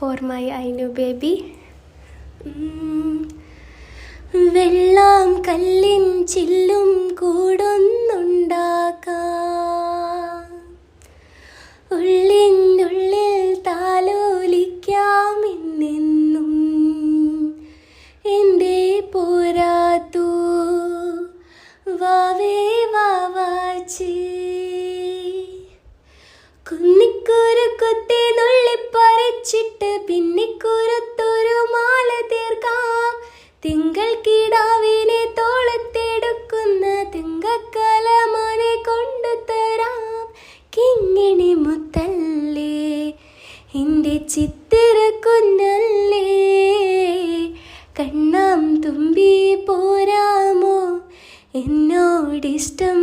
For my ഐനു baby. വെള്ളം കല്ലിൻ ചില്ലും കൂടുന്നുണ്ടാക്കാം, ഉള്ളിനുള്ളിൽ താലോലിക്കാമെന്നെന്നും എൻ്റെ പോരാത്തു വാവേ വാവാച്ചി. കുന്നിക്കൂര് കുത്തി നുള്ളിപ്പറിച്ചിട്ട് പിന്നിക്കൂരത്തൊരു മാല തീർക്കാം. തിങ്കൾ കിടാവിനെ തോളത്തെടുക്കുന്ന തിങ്കക്കലമോനെ കൊണ്ടുതരാം. കിങ്ങിണി മുത്തല്ലേ എൻ്റെ ചിത്തിര കുഞ്ഞല്ലേ, കണ്ണാം തുമ്പി പോരാമോ എന്നോടിഷ്ടം